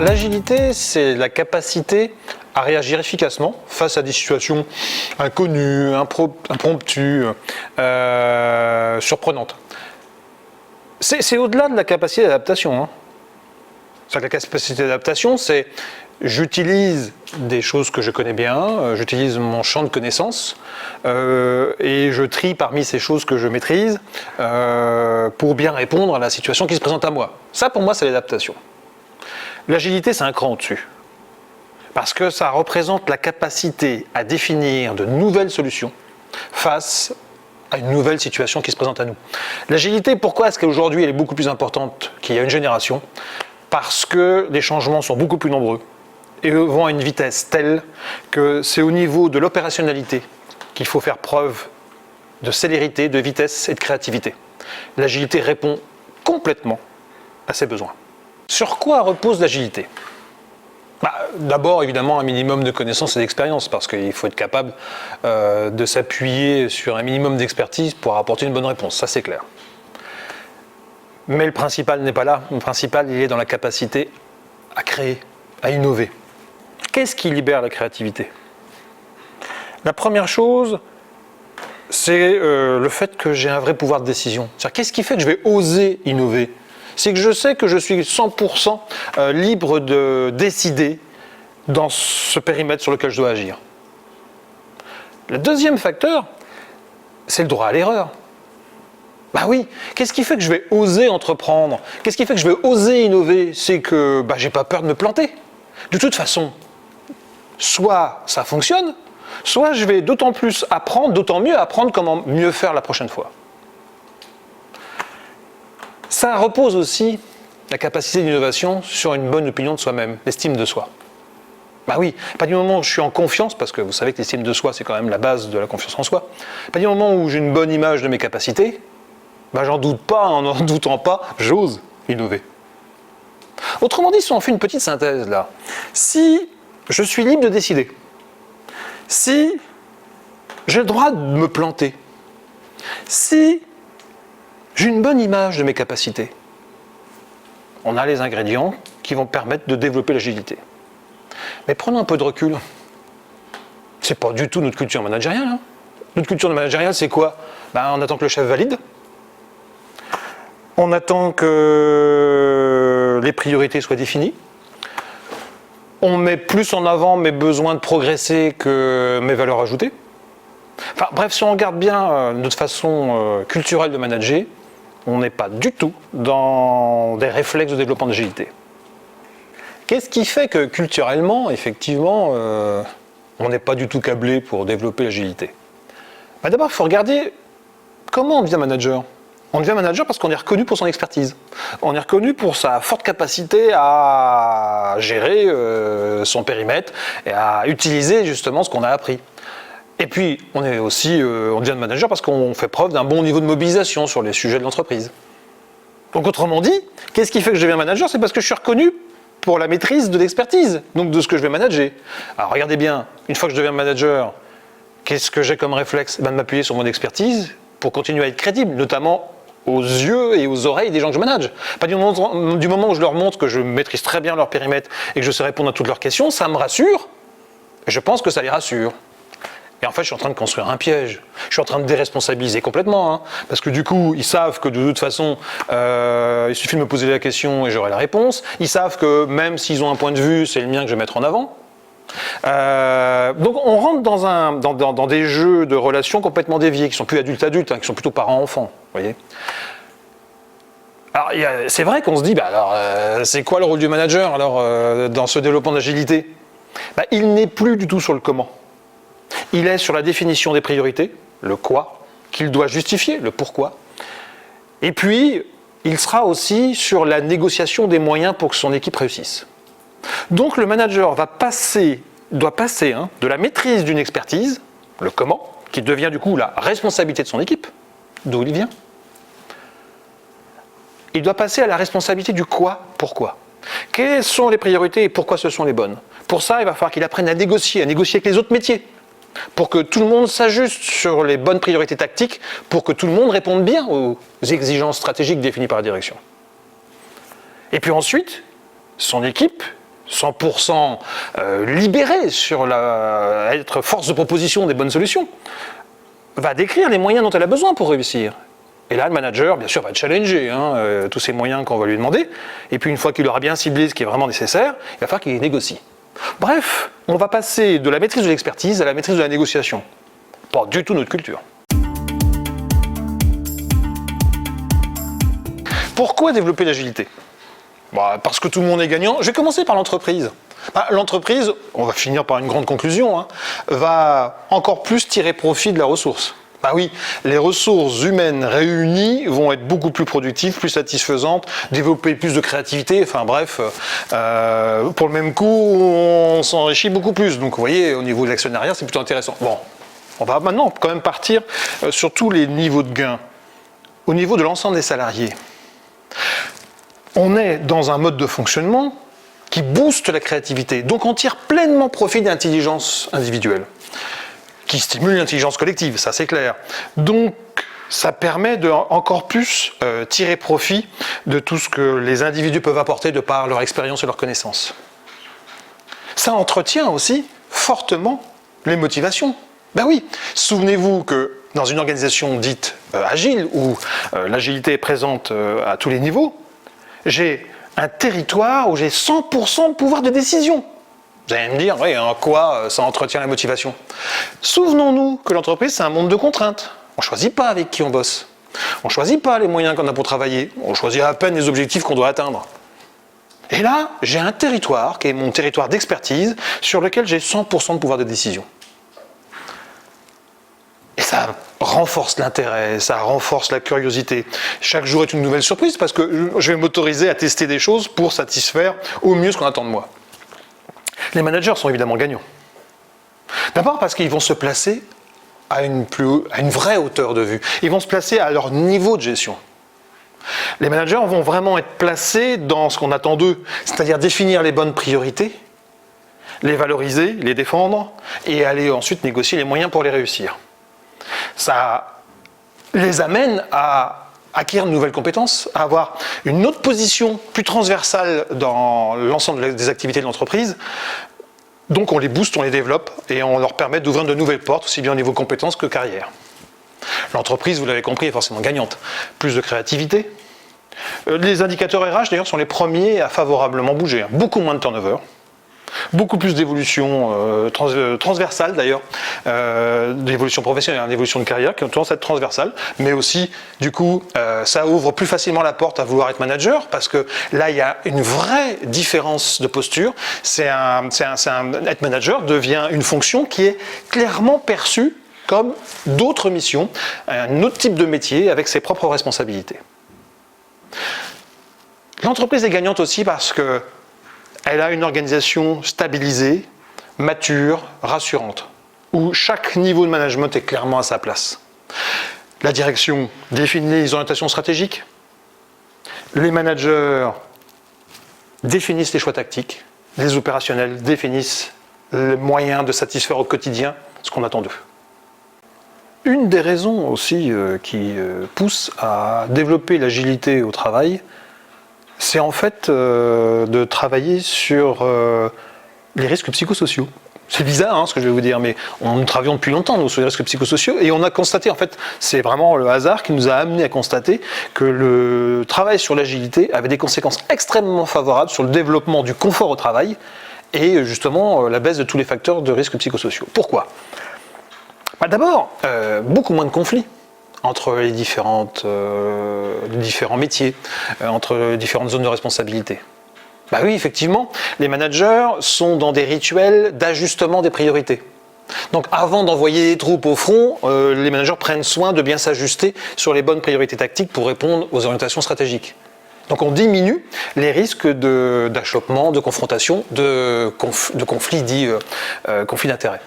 L'agilité, c'est la capacité à réagir efficacement face à des situations inconnues, impromptues, surprenantes. C'est au-delà de la capacité d'adaptation. La capacité d'adaptation, c'est j'utilise des choses que je connais bien, j'utilise mon champ de connaissances et je trie parmi ces choses que je maîtrise pour bien répondre à la situation qui se présente à moi. Ça, pour moi, c'est l'adaptation. L'agilité, c'est un cran au-dessus. Parce que ça représente la capacité à définir de nouvelles solutions face à une nouvelle situation qui se présente à nous. L'agilité, pourquoi est-ce qu'aujourd'hui elle est beaucoup plus importante qu'il y a une génération? Parce que les changements sont beaucoup plus nombreux et vont à une vitesse telle que c'est au niveau de l'opérationnalité qu'il faut faire preuve de célérité, de vitesse et de créativité. L'agilité répond complètement à ces besoins. Sur quoi repose l'agilité? D'abord, évidemment, un minimum de connaissances et d'expérience, parce qu'il faut être capable de s'appuyer sur un minimum d'expertise pour apporter une bonne réponse, ça c'est clair. Mais le principal n'est pas là, le principal il est dans la capacité à créer, à innover. Qu'est-ce qui libère la créativité? La première chose, c'est le fait que j'ai un vrai pouvoir de décision. C'est-à-dire, qu'est-ce qui fait que je vais oser innover? C'est que je sais que je suis 100% libre de décider dans ce périmètre sur lequel je dois agir. Le deuxième facteur, c'est le droit à l'erreur. Oui, qu'est-ce qui fait que je vais oser entreprendre? Qu'est-ce qui fait que je vais oser innover? C'est que j'ai pas peur de me planter. De toute façon, soit ça fonctionne, soit je vais d'autant plus apprendre, d'autant mieux apprendre comment mieux faire la prochaine fois. Ça repose aussi, la capacité d'innovation, sur une bonne opinion de soi-même, l'estime de soi. Oui, pas du moment où je suis en confiance, parce que vous savez que l'estime de soi, c'est quand même la base de la confiance en soi, pas du moment où j'ai une bonne image de mes capacités, j'en doute pas, en n'en doutant pas, j'ose innover. Autrement dit, si on fait une petite synthèse là, si je suis libre de décider, si j'ai le droit de me planter, si j'ai une bonne image de mes capacités, on a les ingrédients qui vont permettre de développer l'agilité. Mais prenons un peu de recul. C'est pas du tout notre culture managériale. Notre culture managériale, c'est quoi? On attend que le chef valide. On attend que les priorités soient définies. On met plus en avant mes besoins de progresser que mes valeurs ajoutées. Bref, si on regarde bien notre façon culturelle de manager, on n'est pas du tout dans des réflexes de développement d'agilité. Qu'est-ce qui fait que culturellement, effectivement, on n'est pas du tout câblé pour développer l'agilité? D'abord, il faut regarder comment on devient manager. On devient manager parce qu'on est reconnu pour son expertise. On est reconnu pour sa forte capacité à gérer son périmètre et à utiliser justement ce qu'on a appris. Et puis, on devient manager parce qu'on fait preuve d'un bon niveau de mobilisation sur les sujets de l'entreprise. Donc, autrement dit, qu'est-ce qui fait que je deviens manager? C'est parce que je suis reconnu pour la maîtrise de l'expertise, donc de ce que je vais manager. Alors, regardez bien, une fois que je deviens manager, qu'est-ce que j'ai comme réflexe? De m'appuyer sur mon expertise pour continuer à être crédible, notamment aux yeux et aux oreilles des gens que je manage. Pas du moment où je leur montre que je maîtrise très bien leur périmètre et que je sais répondre à toutes leurs questions, ça me rassure, et je pense que ça les rassure. Et en fait, je suis en train de construire un piège. Je suis en train de déresponsabiliser complètement. Parce que du coup, ils savent que de toute façon, il suffit de me poser la question et j'aurai la réponse. Ils savent que même s'ils ont un point de vue, c'est le mien que je vais mettre en avant. Donc on rentre dans des jeux de relations complètement déviés, qui sont plus adultes-adultes, qui sont plutôt parents-enfants. Voyez. Alors c'est vrai qu'on se dit, c'est quoi le rôle du manager alors dans ce développement d'agilité? Il n'est plus du tout sur le comment. Il est sur la définition des priorités, le quoi, qu'il doit justifier, le pourquoi. Et puis, il sera aussi sur la négociation des moyens pour que son équipe réussisse. Donc le manager doit passer de la maîtrise d'une expertise, le comment, qui devient du coup la responsabilité de son équipe, d'où il vient. Il doit passer à la responsabilité du quoi, pourquoi. Quelles sont les priorités et pourquoi ce sont les bonnes? Pour ça, il va falloir qu'il apprenne à négocier avec les autres métiers, pour que tout le monde s'ajuste sur les bonnes priorités tactiques, pour que tout le monde réponde bien aux exigences stratégiques définies par la direction. Et puis ensuite, son équipe 100% libéré sur être force de proposition des bonnes solutions, va décrire les moyens dont elle a besoin pour réussir. Et là, le manager, bien sûr, va challenger tous ces moyens qu'on va lui demander. Et puis, une fois qu'il aura bien ciblé ce qui est vraiment nécessaire, il va falloir qu'il négocie. Bref, on va passer de la maîtrise de l'expertise à la maîtrise de la négociation. Pas du tout notre culture. Pourquoi développer l'agilité ? Parce que tout le monde est gagnant. Je vais commencer par l'entreprise. L'entreprise, on va finir par une grande conclusion, va encore plus tirer profit de la ressource. Oui, les ressources humaines réunies vont être beaucoup plus productives, plus satisfaisantes, développer plus de créativité, enfin bref, pour le même coût, on s'enrichit beaucoup plus. Donc vous voyez, au niveau de l'actionnariat, c'est plutôt intéressant. Bon, on va maintenant quand même partir sur tous les niveaux de gains. Au niveau de l'ensemble des salariés, on est dans un mode de fonctionnement qui booste la créativité. Donc on tire pleinement profit d'intelligence individuelle, qui stimule l'intelligence collective, ça c'est clair. Donc ça permet de encore plus tirer profit de tout ce que les individus peuvent apporter de par leur expérience et leur connaissance. Ça entretient aussi fortement les motivations. Oui, souvenez-vous que dans une organisation dite agile, où l'agilité est présente à tous les niveaux, j'ai un territoire où j'ai 100% de pouvoir de décision. Vous allez me dire, oui, en quoi ça entretient la motivation ? Souvenons-nous que l'entreprise, c'est un monde de contraintes. On ne choisit pas avec qui on bosse. On ne choisit pas les moyens qu'on a pour travailler. On choisit à peine les objectifs qu'on doit atteindre. Et là, j'ai un territoire, qui est mon territoire d'expertise, sur lequel j'ai 100% de pouvoir de décision. Et ça renforce l'intérêt, ça renforce la curiosité. Chaque jour est une nouvelle surprise parce que je vais m'autoriser à tester des choses pour satisfaire au mieux ce qu'on attend de moi. Les managers sont évidemment gagnants. D'abord parce qu'ils vont se placer à une vraie hauteur de vue. Ils vont se placer à leur niveau de gestion. Les managers vont vraiment être placés dans ce qu'on attend d'eux, c'est-à-dire définir les bonnes priorités, les valoriser, les défendre et aller ensuite négocier les moyens pour les réussir. Ça les amène à acquérir de nouvelles compétences, à avoir une autre position plus transversale dans l'ensemble des activités de l'entreprise. Donc on les booste, on les développe et on leur permet d'ouvrir de nouvelles portes, aussi bien au niveau compétences que carrière. L'entreprise, vous l'avez compris, est forcément gagnante. Plus de créativité. Les indicateurs RH, d'ailleurs, sont les premiers à favorablement bouger. Beaucoup moins de turnover. Beaucoup plus d'évolution transversale d'ailleurs, d'évolution professionnelle, d'évolution de carrière qui ont tendance à être transversale, mais aussi du coup ça ouvre plus facilement la porte à vouloir être manager parce que là il y a une vraie différence de posture. Être manager devient une fonction qui est clairement perçue comme d'autres missions, un autre type de métier avec ses propres responsabilités. L'entreprise est gagnante aussi parce que elle a une organisation stabilisée, mature, rassurante, où chaque niveau de management est clairement à sa place. La direction définit les orientations stratégiques, les managers définissent les choix tactiques, les opérationnels définissent les moyens de satisfaire au quotidien ce qu'on attend d'eux. Une des raisons aussi qui pousse à développer l'agilité au travail, c'est en fait de travailler sur les risques psychosociaux. C'est bizarre ce que je vais vous dire, mais nous travaillons depuis longtemps nous, sur les risques psychosociaux et on a constaté, en fait, c'est vraiment le hasard qui nous a amené à constater que le travail sur l'agilité avait des conséquences extrêmement favorables sur le développement du confort au travail et justement la baisse de tous les facteurs de risques psychosociaux. Pourquoi ? D'abord, beaucoup moins de conflits entre les différents métiers, entre les différentes zones de responsabilité. Oui, effectivement, les managers sont dans des rituels d'ajustement des priorités. Donc avant d'envoyer les troupes au front, les managers prennent soin de bien s'ajuster sur les bonnes priorités tactiques pour répondre aux orientations stratégiques. Donc on diminue les risques d'achoppement, de confrontation, de conflits dits conflits d'intérêts.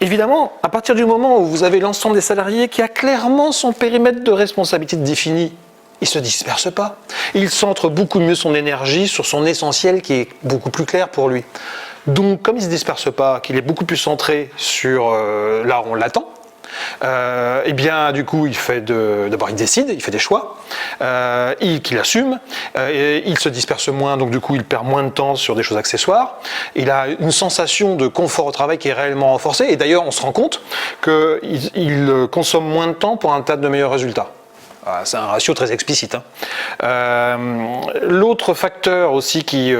Évidemment, à partir du moment où vous avez l'ensemble des salariés qui a clairement son périmètre de responsabilité défini, il ne se disperse pas. Il centre beaucoup mieux son énergie sur son essentiel qui est beaucoup plus clair pour lui. Donc, comme il ne se disperse pas, qu'il est beaucoup plus centré sur là où on l'attend, eh bien, du coup, d'abord, il décide, il fait des choix, qu'il assume, il se disperse moins, donc du coup, il perd moins de temps sur des choses accessoires. Il a une sensation de confort au travail qui est réellement renforcée, et d'ailleurs, on se rend compte qu'il consomme moins de temps pour un tas de meilleurs résultats. C'est un ratio très explicite. L'autre facteur aussi qui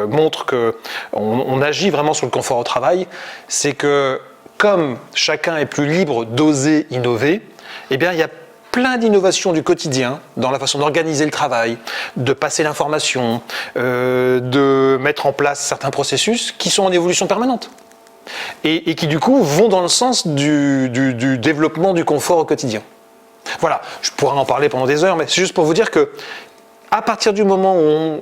montre qu'on agit vraiment sur le confort au travail, c'est que comme chacun est plus libre d'oser innover, eh bien, il y a plein d'innovations du quotidien dans la façon d'organiser le travail, de passer l'information, de mettre en place certains processus qui sont en évolution permanente et qui du coup vont dans le sens du développement du confort au quotidien. Voilà, je pourrais en parler pendant des heures, mais c'est juste pour vous dire que à partir du moment où on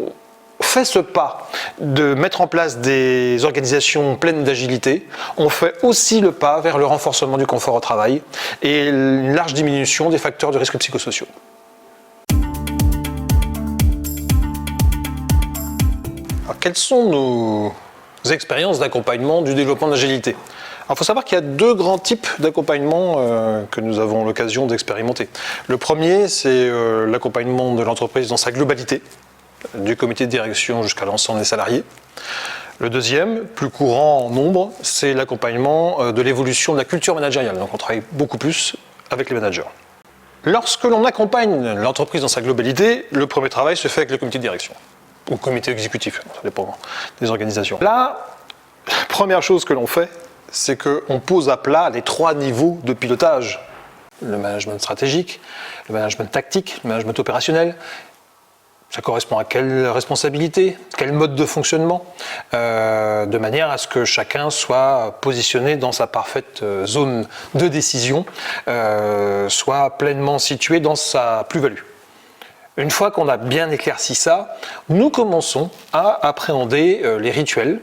fait ce pas de mettre en place des organisations pleines d'agilité, on fait aussi le pas vers le renforcement du confort au travail et une large diminution des facteurs de risques psychosociaux. Alors, quelles sont nos expériences d'accompagnement du développement de l'agilité ? Il faut savoir qu'il y a deux grands types d'accompagnement que nous avons l'occasion d'expérimenter. Le premier, c'est l'accompagnement de l'entreprise dans sa globalité, du comité de direction jusqu'à l'ensemble des salariés. Le deuxième, plus courant en nombre, c'est l'accompagnement de l'évolution de la culture managériale. Donc on travaille beaucoup plus avec les managers. Lorsque l'on accompagne l'entreprise dans sa globalité, le premier travail se fait avec le comité de direction, ou le comité exécutif, ça dépend des organisations. Là, la première chose que l'on fait, c'est qu'on pose à plat les trois niveaux de pilotage. Le management stratégique, le management tactique, le management opérationnel. Ça correspond à quelle responsabilité, quel mode de fonctionnement, de manière à ce que chacun soit positionné dans sa parfaite zone de décision, soit pleinement situé dans sa plus-value. Une fois qu'on a bien éclairci ça, nous commençons à appréhender les rituels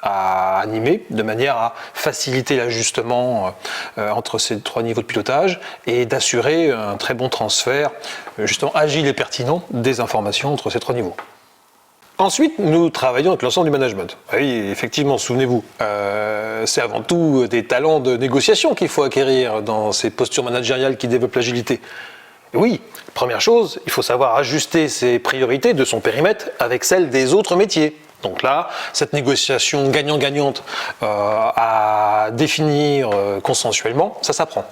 à animer, de manière à faciliter l'ajustement entre ces trois niveaux de pilotage et d'assurer un très bon transfert, justement agile et pertinent, des informations entre ces trois niveaux. Ensuite, nous travaillons avec l'ensemble du management. Oui, effectivement, souvenez-vous, c'est avant tout des talents de négociation qu'il faut acquérir dans ces postures managériales qui développent l'agilité. Oui, première chose, il faut savoir ajuster ses priorités de son périmètre avec celles des autres métiers. Donc là, cette négociation gagnant-gagnante à définir consensuellement, ça s'apprend.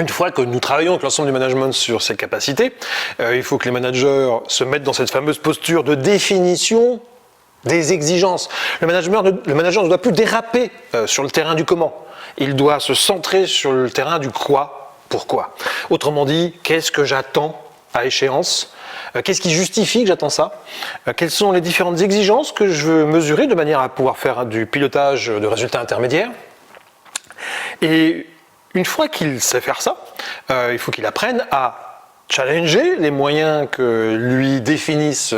Une fois que nous travaillons avec l'ensemble du management sur ces capacités, il faut que les managers se mettent dans cette fameuse posture de définition des exigences. Le manager ne doit plus déraper sur le terrain du comment. Il doit se centrer sur le terrain du quoi, pourquoi. Autrement dit, qu'est-ce que j'attends à échéance ? Qu'est-ce qui justifie que j'attends ça ? Quelles sont les différentes exigences que je veux mesurer de manière à pouvoir faire du pilotage de résultats intermédiaires ? Et une fois qu'il sait faire ça, il faut qu'il apprenne à challenger les moyens que lui définissent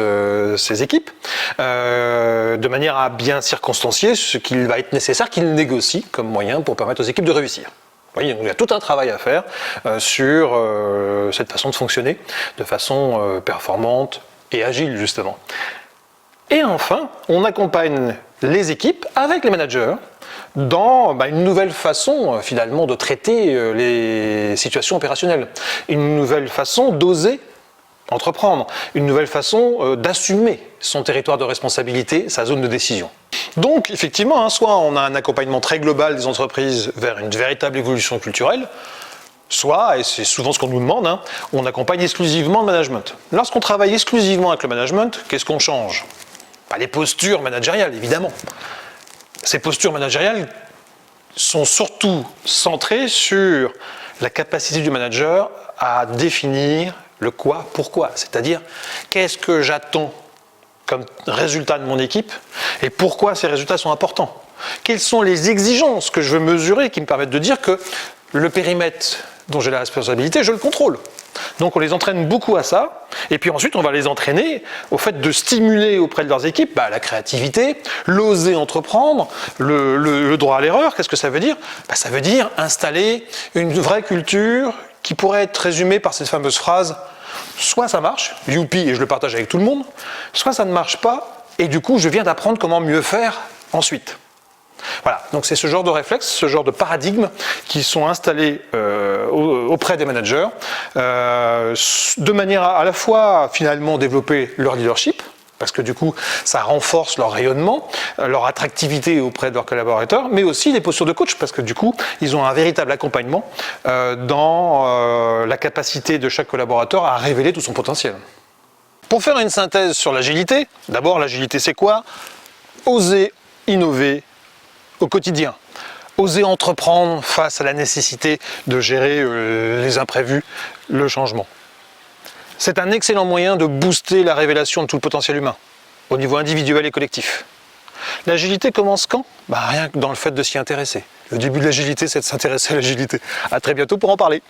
ses équipes, de manière à bien circonstancier ce qu'il va être nécessaire qu'il négocie comme moyen pour permettre aux équipes de réussir. Vous voyez, il y a tout un travail à faire sur cette façon de fonctionner de façon performante et agile, justement. Et enfin, on accompagne les équipes avec les managers dans une nouvelle façon, finalement, de traiter les situations opérationnelles. Une nouvelle façon d'oser entreprendre. Une nouvelle façon d'assumer son territoire de responsabilité, sa zone de décision. Donc, effectivement, soit on a un accompagnement très global des entreprises vers une véritable évolution culturelle, soit, et c'est souvent ce qu'on nous demande, on accompagne exclusivement le management. Lorsqu'on travaille exclusivement avec le management, qu'est-ce qu'on change ? Les postures managériales, évidemment. Ces postures managériales sont surtout centrées sur la capacité du manager à définir le quoi, pourquoi. C'est-à-dire, qu'est-ce que j'attends comme résultat de mon équipe et pourquoi ces résultats sont importants. Quelles sont les exigences que je veux mesurer qui me permettent de dire que le périmètre dont j'ai la responsabilité, je le contrôle. Donc on les entraîne beaucoup à ça, et puis ensuite on va les entraîner au fait de stimuler auprès de leurs équipes la créativité, l'oser entreprendre, le droit à l'erreur. Qu'est-ce que ça veut dire ? Ça veut dire installer une vraie culture qui pourrait être résumée par cette fameuse phrase « soit ça marche, youpi, et je le partage avec tout le monde, soit ça ne marche pas, et du coup je viens d'apprendre comment mieux faire ensuite ». Voilà, donc c'est ce genre de réflexes, ce genre de paradigmes qui sont installés auprès des managers de manière à la fois finalement développer leur leadership, parce que du coup ça renforce leur rayonnement, leur attractivité auprès de leurs collaborateurs, mais aussi les postures de coach, parce que du coup ils ont un véritable accompagnement dans la capacité de chaque collaborateur à révéler tout son potentiel. Pour faire une synthèse sur l'agilité, d'abord l'agilité c'est quoi? Oser innover au quotidien. Oser entreprendre face à la nécessité de gérer les imprévus, le changement. C'est un excellent moyen de booster la révélation de tout le potentiel humain, au niveau individuel et collectif. L'agilité commence quand? Rien que dans le fait de s'y intéresser. Le début de l'agilité, c'est de s'intéresser à l'agilité. À très bientôt pour en parler.